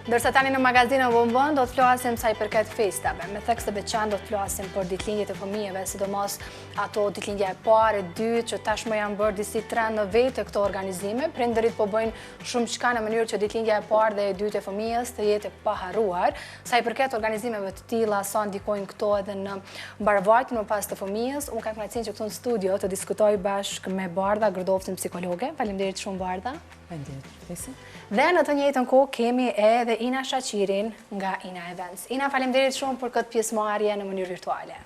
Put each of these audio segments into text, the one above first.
Dërsa tani në magazinë Bonbon do të flasim sa i përket festave. Me thekse veçantë do të flasim për ditëlindjet e fëmijëve, sidomos ato ditëlindja e parë, e dytë, që tashmë janë bërë disi trend në vetë këto organizime. Prindërit po bëjnë shumë çka në mënyrë që ditëlindja e parë dhe e dytë e fëmijës të jetë e paharruar. Sa i përket organizimeve të tilla, sa ndikojnë këto edhe në mbarvajtjen më pas të fëmijës. Unë kam kënaqësinë që këtu në studio të diskutoj bashkë me Bardha Grdoftin, psikologe. Faleminderit shumë Bardha. Dhe në të njëjtën kohë kemi edhe Ina Shaqirin nga Ina Events. Ina, faleminderit shumë për këtë pjesëmarrje në mënyrë virtuale.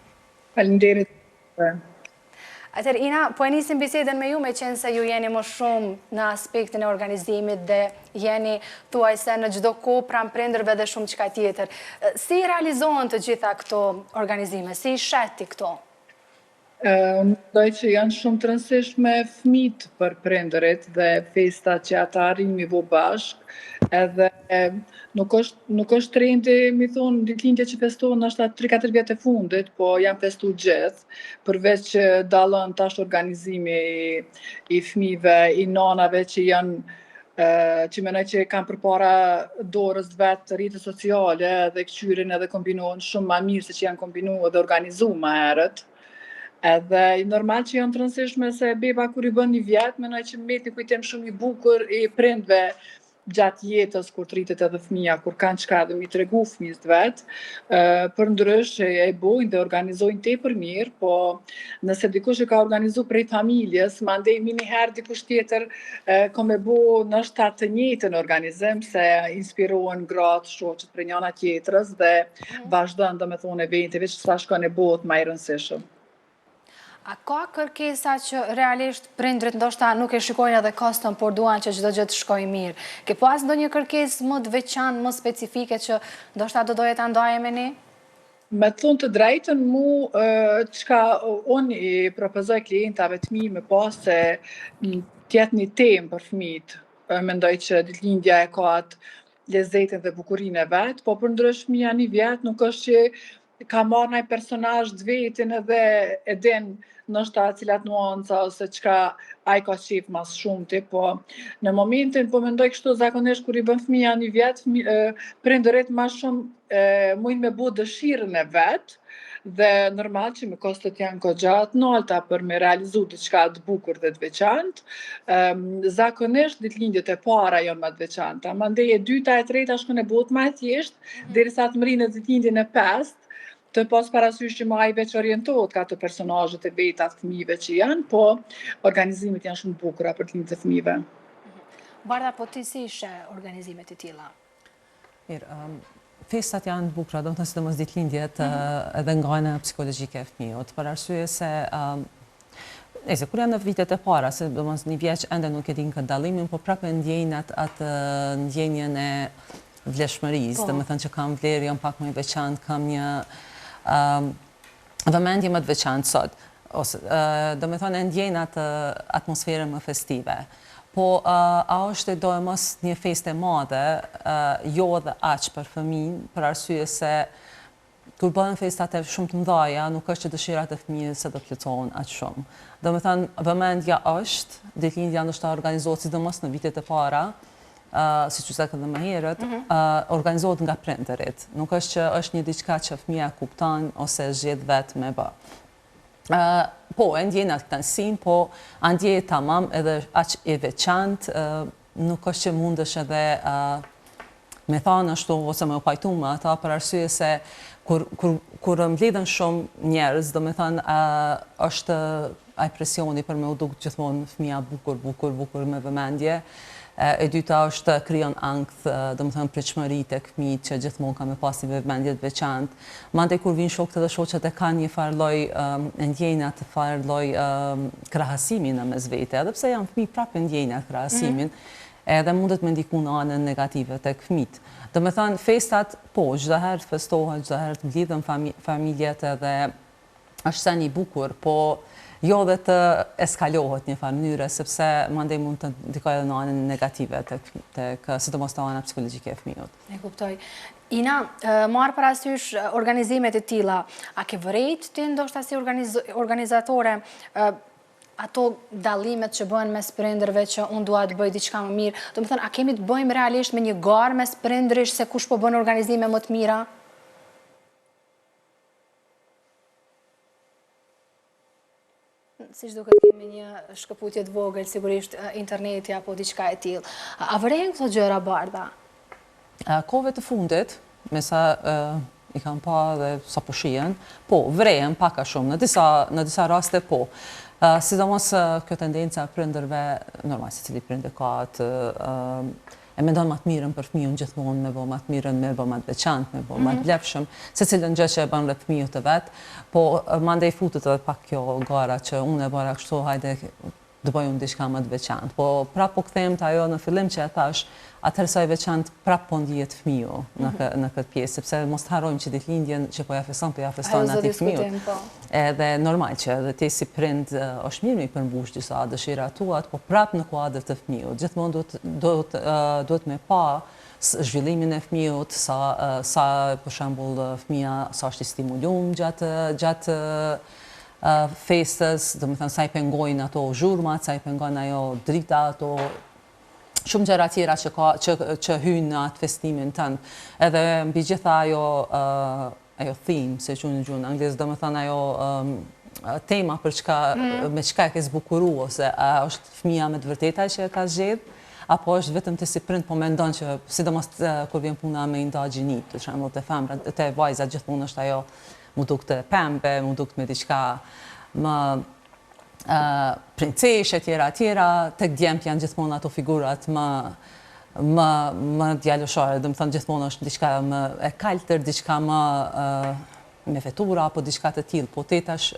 Faleminderit. Atëherë Ina, po e nisim bisedën me ju, me qenë se ju jeni më shumë në aspektin e organizimit dhe jeni thuajse në çdo kohë pranë prindërve dhe shumë çka tjetër. Si realizohen të gjitha këto organizime? Si i sheti këto? Unë mendoj që janë shumë të rëndësishme fëmijët për prindërit dhe festat që ata arrin mi bo bashkë, edhe nuk është trendi, mi thonë, ditëlindje që festohen është 3-4 vjet e fundit, po janë festu gjithë, përveç që dallon tash organizimi i fëmijëve, i nanave që janë që menoj që kanë përpara dorës vetë rrjetet sociale dhe kqyrin edhe kombinohen shumë ma mirë se që janë kombinu edhe organizu ma herët. Edhe normal që janë të rëndësishme se beba kur i bën 1 vjet, menoj që mbet një kujtim shumë i bukur i prindve gjatë jetës kur të rritet edhe fëmija, kur kanë çka dhe mi tregu fëmijës vet. Për ndrysh e bojnë dhe organizojnë tepër mirë, po nëse dikush e ka organizu prej familjes, mandej një herë dikush tjetër ka me bo nështë të njëjtën organizim, se inspirohen gratë, shoqet për njëna tjetrës dhe vazhdon domethënë eventeve që sa shkon e bëhet më i rëndësishëm. A ka kërkesa që realisht prindrit ndoshta nuk e shikojnë edhe kostën, por duan që çdo gjë të shkojë mirë? Ke pas ndonjë kërkesë më të veçantë, më specifike që ndoshta do doje ta ndaje me ne? Me të thonë të drejtën, çka unë i propozoj klientave të mi me pas se tjetë një temë për fëmijët. Mendoj që ditëlindja e ka atë lezetin dhe bukurinë e vetë, po për ndrysh fëmija 1 vjet nuk është që ka marrë ndonjë personazh të vetin edhe e din ndoshta cilat nuanca ose çka ai ka qef mas shumti, po në momentin po mendoj kështu zakonisht kur i bën fëmija 1 vjet, prindërit më shumë mujnë me bu dëshirën e vet dhe normal që me kostet janë goxha të nalta për me realizu diçka të bukur dhe të veçantë. Zakonisht ditëlindjet e para janë më të veçanta, mandej e dyta e treta shkon e bëhet më e thjeshtë derisa të mrinë ditëlindjen e 5, të pas parasysh që ma i veç orientohet ka të personazhet e veta të fëmijëve që janë, po organizimet janë shumë bukura për ditëlindjet e fëmijëve. Bardha, po ti si ishe organizimet e tilla? Mirë, festat janë të bukura, do të thënë sidomos ditëlindjet edhe nga ana psikologjike e fëmijës, për arsye se kur janë në vitet e para, se domos 1 vjeç ende nuk e din këtë dallimin, po prapë ndjejnë atë ndjenjen e vlefshmërisë, domethënë që kam vlerë, jam pak më i veçantë, kam një vëmendje më të veçantë sot, ose domethënë e ndjejnë atë atmosferën më festive. Po a është e dojë mos një festë e madhe, jo edhe aq për fëmijën, për arsye se kur bëhen festat e shumë të mëdha, nuk është që dëshirat e fëmijës se do plotësohen aq shumë. Domethënë vëmendja është, ditëlindja ndoshta organizohet sidomos në vitet e para, si që sekë dhe më herët, organizohet nga prindërit. Nuk është që është një diçka që fëmija kupton ose zgjedh vetë me bë. Po, e ndjejnë atë kënaqësinë, po ndjehet tamam edhe aq e veçantë, nuk është që mundesh edhe me thanë ashtu ose me u pajtu me ata, për arsye se kur mbledhen shumë njerëz, do me thënë është ai presioni për me u duk gjithmonë fëmija bukur me vëmendje. E dyta është krijon ankth, domethënë pritshmëri tek fëmijët që gjithmonë kanë me pas një vëmendje të veçantë. Mandej kur vinë shokët edhe shoqet e kanë një farë lloj ndjenja të farë lloj krahasimi në mes vete, edhe pse janë fëmijë prapë ndjejnë atë krahasimin, edhe mundet me ndiku në anën negative tek fëmijët. Domethënë festat po çdo herë festohen, çdo herë të mblidhen familjet edhe është sen i bukur, po jo dhe të eskalohet një farë mënyre, sepse mandej mund të ndikojë edhe në anën negative tek sidomos te ana psikologjike e fëmijës. E kuptoj. Ina, marr parasysh organizimet e tilla, a ke vërejt ti ndoshta si organizatore ato dallimet që bëhen mes prindërve që unë dua të bëj diçka më mirë. Do të thënë, a kemi të bëjmë realisht me një garë mes prindërish se kush po bën organizime më të mira? Siç duket kemi një shkëputje të vogël, sigurisht interneti apo diçka e tillë. A vren këto gjëra bardha? Kohëve të fundit, me sa i kam pa dhe sa po shihen, po, vrehen pak a shumë, në disa raste po. Sidomos kjo tendenca e prindërve, normal se cili prindër ka atë e mendon më të mirën për fëmijën gjithmonë, me bë më të mirën, me bë më të veçantë, me bë më të vlefshëm, secilën gjë që e bën rreth fëmijës të vet, po mandej futet edhe pak kjo gara që unë e bëra kështu, hajde të bëjmë diçka më të veçantë. Po prap po kthehem te ajo në fillim që e thash, atëherë sa i veçantë prap po ndihet fëmiu në këtë pjesë, sepse mos të harrojmë që ditëlindjen që po ja feston atij fëmiu. Edhe normal që edhe ti si prind është mirë me i përmbush disa dëshira tuat, po prap në kuadër të fëmijut. Gjithmonë duhet me pa zhvillimin e fëmijut, sa për shembull fëmia sa është i stimuluar gjatë festës, do të thënë sa i pengojnë ato zhurmat, sa i pengon ajo drita, ato shumë gjëra tjera që hyjnë në atë festimin tënd. Edhe mbi gjitha ajo theme, se quhen në gjuhën angleze, do të thënë ajo tema me çka e ke zbukuru, ose a është fëmia me të vërteta që e ka zgjedh, apo është vetëm të si prind po mendon që sidomos kur vjen puna me indagjinit, për shembull te femrat, te vajzat gjithmonë është ajo mu duk të pembe, mu duk me diçka më princeshe, tjera, tek djemt janë gjithmonë ato figurat më djaloshare, dhe më thënë gjithmonë është diçka më e kaltër, diçka më me vetura, apo diçka të tillë, po tetash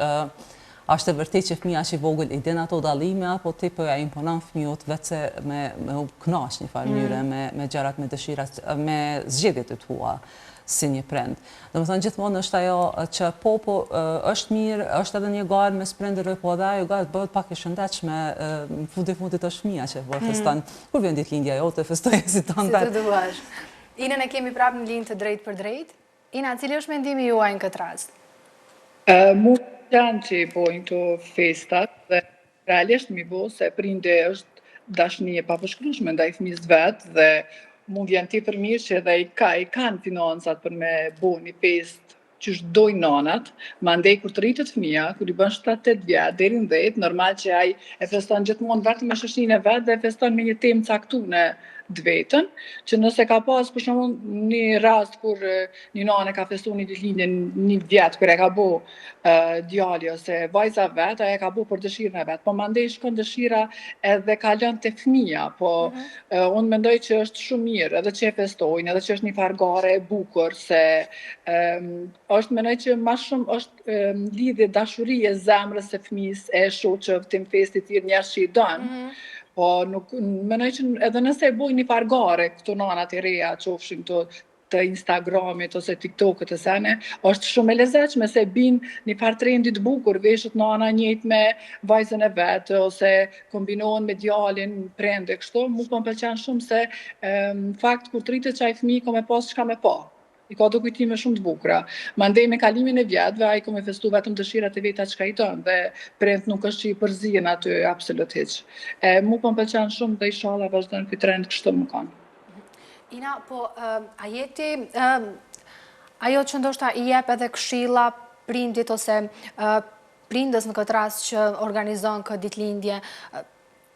është e vërtet që fëmia që i vogël i den ato dallime, apo ti po ja imponon fëmijët vetëse me u kënaq një farë mënyre me gjërat, me dëshirat, me zgjedhjet e tua si një prind. Domethënë gjithmonë është ajo që po është mirë, është edhe një garë mes prindërve, po edhe ajo garë bëhet pak e shëndetshme, në fundit është fëmia që po feston. Kur vjen ditëlindja jote, festoje si ton vet. Si të duash. Inën e kemi prapë në linjë të drejtë për drejtë. Ina, cili është mendimi juaj në këtë rast? Mu janë që i bojnë të festat dhe realisht mi bo se prinde është dashni e papërshkrueshme ndaj fëmijës vet dhe mund vjen tepër mirë që edhe i kanë financat për me bo një festë që është dojnë nanat, mandej kur të rritet fëmia, kur i bën 7-8 vjet deri në 10, normal që ai e feston gjithmonë vetëm me shoqërinë e vet dhe e feston me një temë caktuar të vetën, që nëse ka pas për shembull një rast kur një nanë ka festuar një ditëlindje një vjet kur e ka bo djali ose vajza vet, ajo e ka bo për dëshirën e vet, po mandej shkon dëshira edhe ka lënë te fëmia, po unë mendoj që është shumë mirë edhe që e festojnë, edhe që është një fargare e bukur, se është mendoj që më shumë është lidhje dashurie zemrës së fëmijës e shoqëve tim festit tjerë njerëz që i don. Po nuk mendoj që edhe nëse e bojnë një fargare këto nanat e reja, qofshin të Instagramit ose TikTokit e sene, është shumë e lezetshme se bin një farë trendi të bukur, veshët nana njëjtë me vajzën e vet, ose kombinohen me djalin, prende kështu, mu po m'pëlqen shumë se në fakt kur të rritet çaj fëmijë ka me pas çka me pa. I ka do kujtime shumë të bukura. Mandej me kalimin e vjetëve, ai ka me festu vetëm dëshirat e veta çka i don, dhe prind nuk është që i përzihen aty absolut hiç. Mu po m'pëlqen shumë dhe inshallah vazhdon ky trend kështu më kanë. Ina, po a jeti ajo që ndoshta i jep edhe këshilla prindit ose prindës në këtë rast që organizon këtë ditëlindje,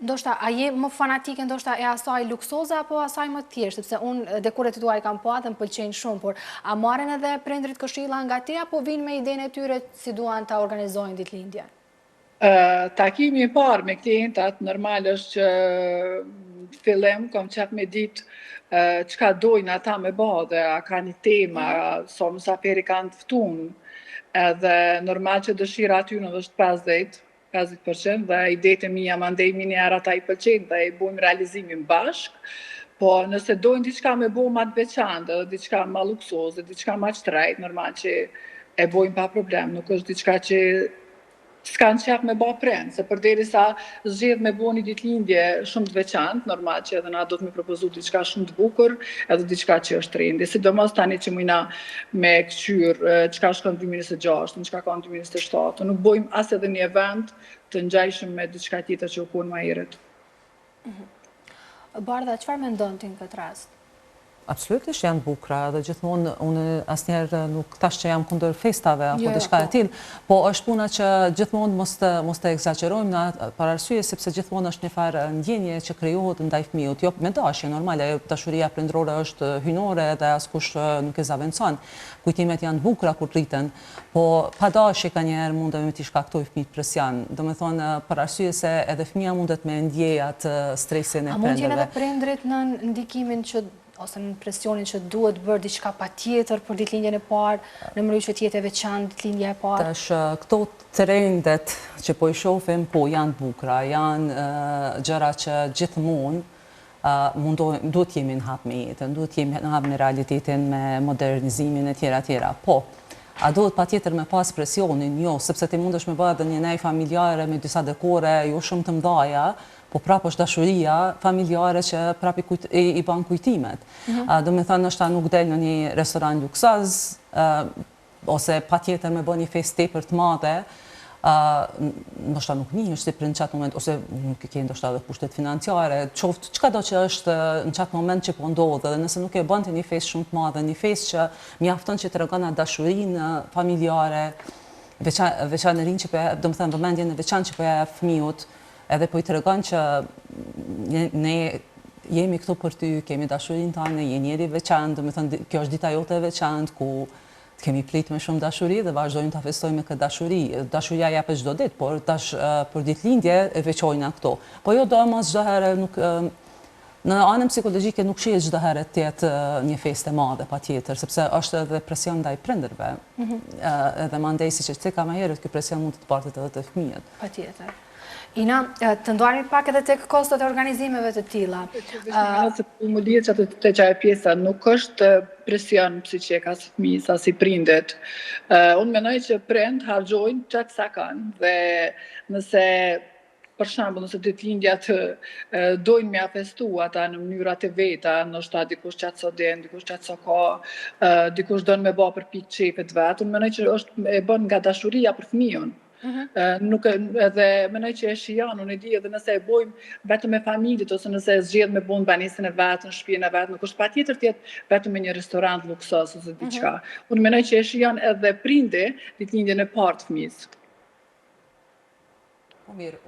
ndoshta, a je më fanatike ndoshta e asaj luksoze apo asaj më thjeshtë, sepse unë dekoret e tuaj kam pa dhe më pëlqejnë shumë, por a marrin edhe prindrit këshilla nga ti apo vinë me idenë e tyre si duan ta organizojnë ditëlindje? Takimi i parë me klientat normal është që fillim kam qef me ditë çka dojnë ata me bë, dhe a ka një tema, sa mysafiri kanë të ftuar, edhe normal që dëshira aty në është 50% dhe idetë e mia mandej miniera ata i pëlqejnë dhe i bojmë realizimin bashk, po nëse dojnë diçka me bo ma të veçantë, diçka ma luksoze, diçka ma shtrejt, normal që e bojmë pa problem, nuk është diçka që s'kanë qef me ba prend, se përderisa zgjedh me bo një ditëlindje shumë të veçantë, normal që edhe na do të me propozu diçka shumë të bukur, edhe diçka që është trendi. Sidomos tani që mujna me këqyrë çka shkon 2026, çka ka në 2027, nuk bojmë as edhe një event të ngjajshëm me diçka tjetër që u kon më herët. Bardha, çfarë mendon ti në këtë rast? Absolutisht janë bukra dhe gjithmonë unë asnjëherë nuk thash që jam kundër festave apo diçka e tillë, po është puna që gjithmonë mos të egzagerojmë në për arsye sepse gjithmonë është një farë ndjenje që krijohet ndaj fëmijët, jo me dashje normale, dashuria prindërore është hynore dhe askush nuk e zaventon. Kujtimet janë bukura kur rriten, po pa dashje kanjëherë mundemi t'i shkaktoj fëmijët presion. Domethënë për arsye se edhe fëmia mundet me ndjej atë stresin e prindërve. A mund të jenë edhe prindrit në ndikimin që ose në presionin që duhet bërë diçka patjetër për ditëlindjen e parë, në mënyrë që të jetë e veçantë ditëlindja e parë? Tash këto trendet që po i shohim, po janë bukra, janë gjëra që gjithmonë duhet jemi në hap me jetën, duhet jemi në hap me realitetin, me modernizimin e tjera. Po, a duhet patjetër me pas presionin? Jo, sepse ti mundesh me bërë edhe një nej familjare me disa dekore jo shumë të mdhaja, po prapë është dashuria familjare që prapë i ban kujtimet. Do me thënë nështë ta nuk del në një restoran luksoz, ose patjetër me bë një fest tepër të madhe, nështë ta nuk një është si për në qatë moment, ose nuk i ke ndoshta edhe pushtet financiare, qoftë qka do që është në qatë moment që po ndodhe, dhe nëse nuk e bënd të një fest shumë të madhe, një fest që mjafton që të regona dashurinë familjare, veçanërinë që për, do me thënë vëmendjen e veçan që për e fëmijut, edhe po i të regon që ne jemi këtu për ty, kemi dashurin tane, je njeri veçant, do me thënë, kjo është dita jote veçant, ku të kemi prit me shumë dashuri dhe vazhdojmë të festojmë me këtë dashuri. Dashuria ja për çdo ditë, por tash për ditëlindje e veçojna këto. Po jo do mos çdo herë nuk në anën psikologjike nuk shihet çdo herë të jetë një festë e madhe patjetër, sepse është edhe presion ndaj prindërve. Edhe mandej siç e theka më herët, ky presion mund të bartet edhe te fëmijët. Patjetër. Ina, të ndoarmi pak edhe tek kostot e organizimeve të tilla. Më lihet që të qaj pjesa nuk është presion psiqik as fëmijës, as i prindet. Unë menoj që prind harxojnë çka sa kanë dhe nëse për shembull, nëse ditëlindjat dojnë me festu ata në mënyra të veta, ndoshta dikush qatë so den, dikush qatë so ka, dikush don me bë për pikë çepet vet, unë menoj që është e bën nga dashuria për fëmijën. Nuk edhe menoj që e shijon, unë e di edhe nëse e bojmë vetëm me familjet ose nëse zgjedh me bën banesën e vet, në shtëpinë e vet, nuk është patjetër të jetë vetëm me një restorant luksos ose diçka. Unë menoj që e shijon edhe prindi ditëlindjen e parë të fëmijës. Po mirë,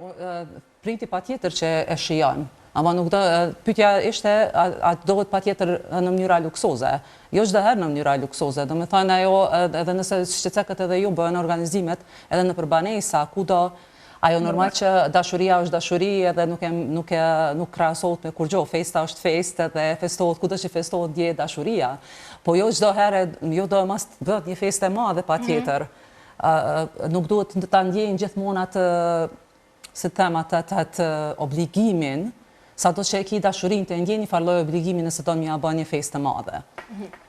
prindi patjetër që e shijon. Ama nuk do, pyetja ishte, a dohet patjetër në mënyra luksoze. Jo çdo herë në mënyra luksoze. Do me thënë ajo, edhe nëse shqecekët edhe ju bëhen organizimet, edhe në përbanesa, kudo, ajo normal që dashuria është dashuri edhe nuk krahasohet me kurgjo. Festa është fest edhe festohet, kudo që festohet dje dashuria. Po jo çdo herë, jo do mas bëhet një festë e madhe patjetër. Nuk duhet të ta ndjejnë gjithmonë atë obligimin, sa do që e ki dashurin të ndjeni farloj obligimin nëse do një bën një festë të madhe.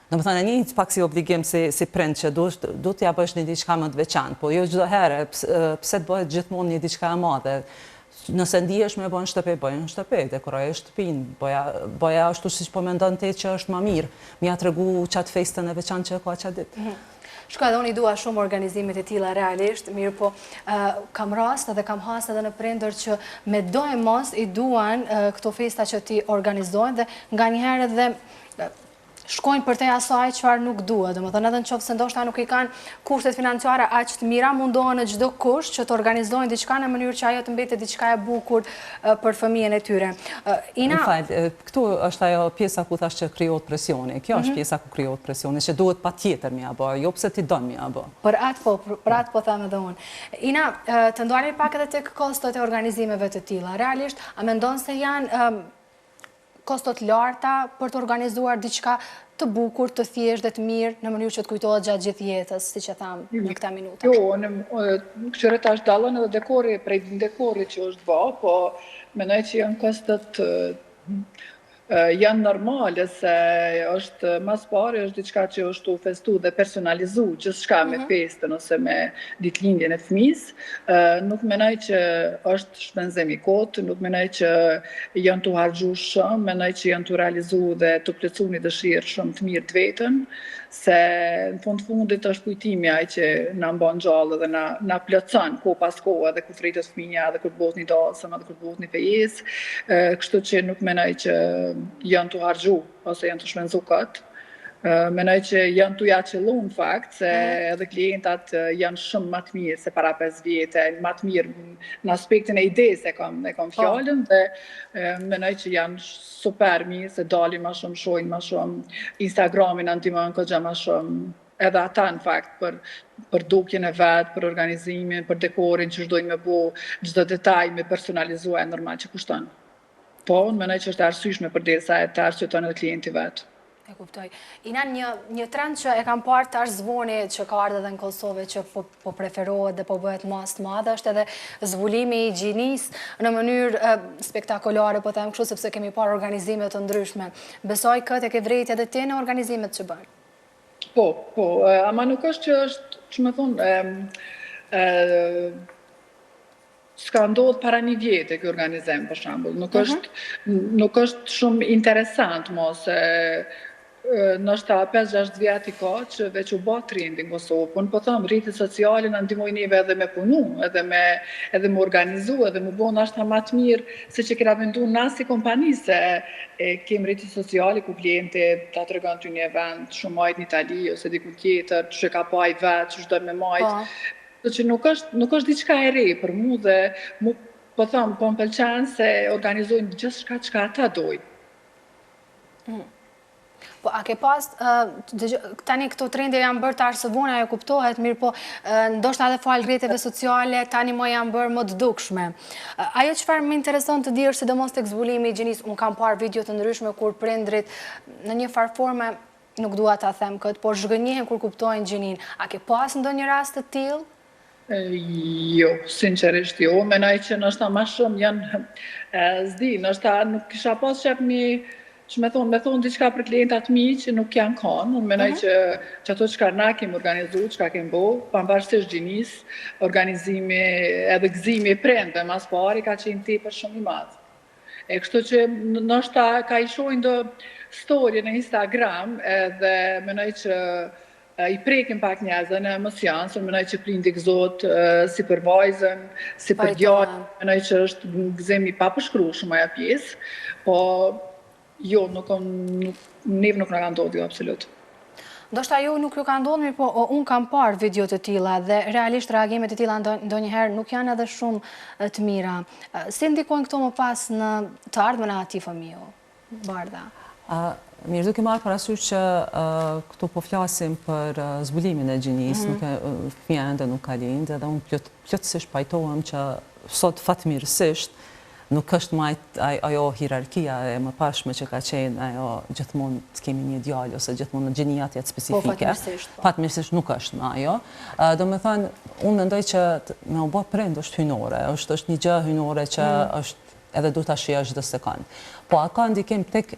Do me thënë, një pak si obligim si prind që du t'ja bësh një diçka më të veçantë, po jo çdo herë, pse të bëhet gjithmonë një diçka e madhe. Nëse ndihesh me bën shtëpi, bëjnë në shtëpi, dekoroj shtëpinë, bëja ashtu siç po mendon ti që është më mirë, m'ja tregu qatë festën e veçantë që ka qatë ditë. Shko edhe unë i dua shumë organizimit e tilla realisht, mirë po kam rast edhe kam has edhe në prindër që me do e mos i duan këto festa që ti organizojnë dhe nga njëherë edhe shkojnë për te asaj çfarë nuk duhet. Domethënë edhe nëse ndoshta nuk i kanë kushtet financiare aq të mira, mundohen në çdo kusht që të organizojnë diçka në mënyrë që ajo të mbetet diçka e bukur për fëmijën e tyre. Ina, këtu është ajo pjesa ku thash që krijohet presioni. Kjo është pjesa ku krijohet presioni, që duhet patjetër m'ia bë, jo pse ti don m'ia bë. Për atë po them edhe unë. Ina, të ndoarmi pak edhe tek kostot e organizimeve të tilla. Realisht, a mendon se janë kostot larta për të organizuar diçka të bukur, të thjeshtë dhe të mirë në mënyrë që të kujtohet gjatë gjithë jetës, siç e tham në këta minuta? Jo, këshire tash dallon edhe dekori, prej dekorit që është bë, po mendoj që janë kostot janë normale se është mas pari është diçka që është u festu dhe personalizu gjithçka me festën ose me ditëlindjen e fëmisë. Nuk menoj që është shpenzim i kotë, nuk menoj që janë të harxhu shumë, menoj që janë të realizu dhe të plotësu një dëshirë shumë të mirë të vetën, se në fundit është kujtimi ai që na mban gjallë dhe na plotson kohë pas kohë, edhe kur fritet fëmia, edhe kur bëhet një dasëm, edhe kur bëhet një fejesë. Kështu që nuk menoj që janë të harxhu ose janë të shpenzu këtë. Menoj që janë të ja qëllu në fakt, se edhe klientat janë shumë më të mirë se para 5 vjetë, më të mirë në aspektin e idesë e kam fjallën, dhe menoj që janë super mirë, se dalin më shumë, shojnë më shumë, Instagramin në ndihmon kogja më shumë, edhe ata në fakt për dukjen e vetë, për organizimin, për dekorin që shdojnë me bo, çdo detaj me personalizu e normal që kushton. Po, menoj që është arsyeshme përderisa të arsyeton edhe klienti vetë. E kuptoj. Ina, një trend që e kam parë tash zvoni që ka ardhur edhe në Kosovë që po preferohet dhe po bëhet mas të madhe është edhe zbulimi i higienisë në mënyrë spektakolare, po them kështu sepse kemi parë organizime të ndryshme. Besoj këtë e ke vrejtë edhe ti në organizimet që bën. Po, ama nuk është që është, që më thonë, s'ka ndodhë para një vjetë e kjo organizim, për shambull. Nuk është shumë interesant, mos nështë 5-6 vjetë i ka që veç u ba trendi në Kosovë, po në po thëmë, rritit sociale në ndihmojnë neve edhe me punu, edhe me organizu, edhe me bo nështë ma të mirë se që kena vendu nasi kompani, se kemë rritit sociale ku kliente ta të regon të një event, shumë majtë në Itali, ose diku tjetër, që ka paj vetë, që shdoj me majtë. Që nuk është diçka e re për mu dhe mu, po thëmë, po më pëlqenë se organizojnë gjithë shka që ka ata dojnë. Po, a ke pas, tani këto trende janë bërë të arsëvona, ajo kuptohet, mirë po, ndoshta edhe falë rrjeteve sociale, tani më janë bërë më të dukshme. Ajo çfarë më intereson të di është sidomos tek zbulimi i higienisë, unë kam parë video të ndryshme kur prindrit në një farë forme, nuk dua ta them këtë, por zhgënjehen kur kuptojnë higjienin. A ke pas ndonjë rast të tillë? Jo, sinqerisht jo, menoj që nështë ma shumë janë, zdi, nështë nuk kisha pas qep një, që me thonë diçka për klientat mi që nuk janë kanë, unë menoj që ato që na kemi organizu, që ka kemi bo, pavarësisht higienisë, organizimi edhe gëzimi prende, mas pari ka qenë tepër shumë i madh. E kështu që nështë ka i shojnë do story në Instagram, edhe menoj që i prekim pak njerëzve në emocion, se menoj që prindi gëzot si për vajzën, si për djalin, menoj që është gëzim i papërshkrueshëm ajo pjesë, po jo, neve nuk në ka ndodhur absolut. Ndoshta ju nuk ju ka ndodhur, po unë kam parë video të tilla dhe realisht reagimet e tilla ndonjëherë nuk janë edhe shumë të mira. Si ndikojnë këto më pas në të ardhmen e atij fëmiu, Bardha? Mirë, duke marrë parasysh që këtu po flasim për zbulimin e higienisë, fëmia ende nuk ka lindë, edhe unë plotësisht pajtohem që sot fatmirësisht nuk është majtë ajo hierarkia e më pashme që ka qenë ajo gjithmonë të kemi një djalë ose gjithmonë në gjeniat jetë specifike. Fatmirësisht nuk është në ajo. Do me thënë, unë mendoj që me u bë prind është hynore, është një gjë hynore që është edhe du të shihesh çdo sekond. Po a ka ndikim tek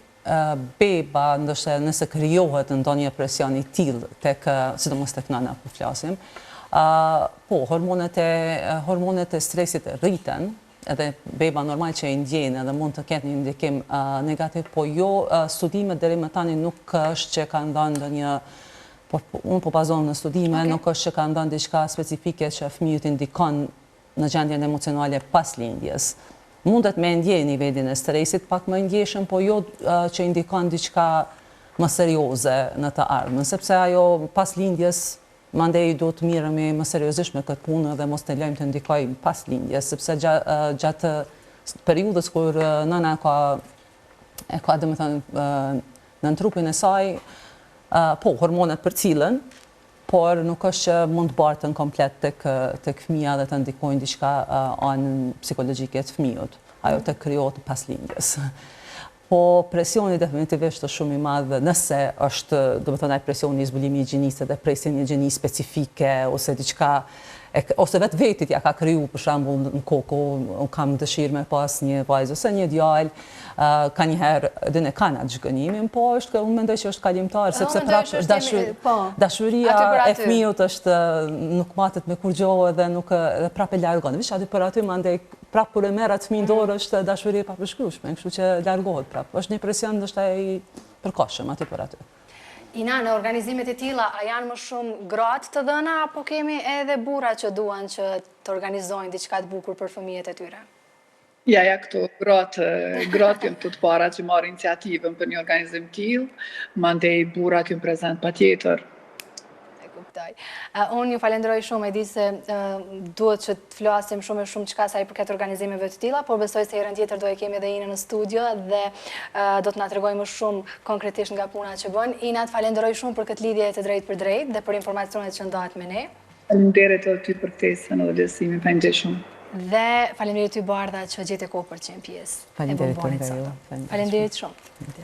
beba, ndoshta nëse krijohet ndonjë presion i tillë tek, sidomos tek nëna po flasim. Po, hormonet e stresit rriten, edhe beba normal që e ndjenë edhe mund të ketë një ndikim negativ, po jo studimet deri më tani nuk është që ka ndonë ndonjë, unë po bazohem në studime, nuk është që ka ndonë diçka specifike që fëmijët indikon në gjendjen emocionale pas lindjes. Mundet me ndje nivelin e stresit pak më ndjeshëm, po jo që indikon diçka më serioze në të ardhmen, sepse ajo pas lindjes mandej do të mirëmi më seriozisht me këtë punë dhe mos të lejmë të ndikojmë pas lindjes, sepse gjatë periudhës kur nëna e ka dhe më thënë në trupin e saj, po, hormonet përcillen, por nuk është që mund të bartën komplet tek fëmia dhe të ndikojnë diçka anën psikologjike të fëmijët. Ajo të krijohet pas lindjes. Po presioni definitivisht është shumë i madh nëse është, do të thonë, ai presioni i zbulimit i gjinisë dhe presja një gjini specifike ose diçka ose vetë vetit ja ka kriju, për shembull në kokë, unë kam dëshirë me pas një vajzë ose një djalë, ka njëherë dhe ne kanë atë zhgënimin, po unë mendoj që është kalimtar, sepse prapë dashuria e fëmijët është nuk matet me kur gjohë dhe nuk prapë e largon. Vish aty për aty mandej prapë kur e merr atë fëmijë dorë është dashuri e papërshkrueshme, kështu që largohet prapë. Është një presion ndoshta i përkohshëm aty për aty. Ina, në organizimet e tilla, a janë më shumë gratë të dhëna, apo kemi edhe burra që duan që të organizojnë diçka të bukur për fëmijët e tyre? Ja, këto gratë janë të para që marrë iniciativën për një organizim tillë, mandej burrat janë prezent patjetër. Unë ju falenderoj shumë, e di se duhet që të flasim shumë e shumë çka sa i përket organizimeve të tilla, por besoj se herën tjetër do e kemi edhe Inën në studio dhe do të na tregojë më shumë konkretisht nga puna që bën. Ina, të falenderoj shumë për këtë lidhje të drejtë për drejtë dhe për informacionet që ndahet me ne. Faleminderit edhe ty për ftesën edhe lehtësimin, faleminderit shumë. Dhe faleminderit ty Bardha që gjete kohë për të qenë pjesë e bombonet sot. Faleminderit shumë.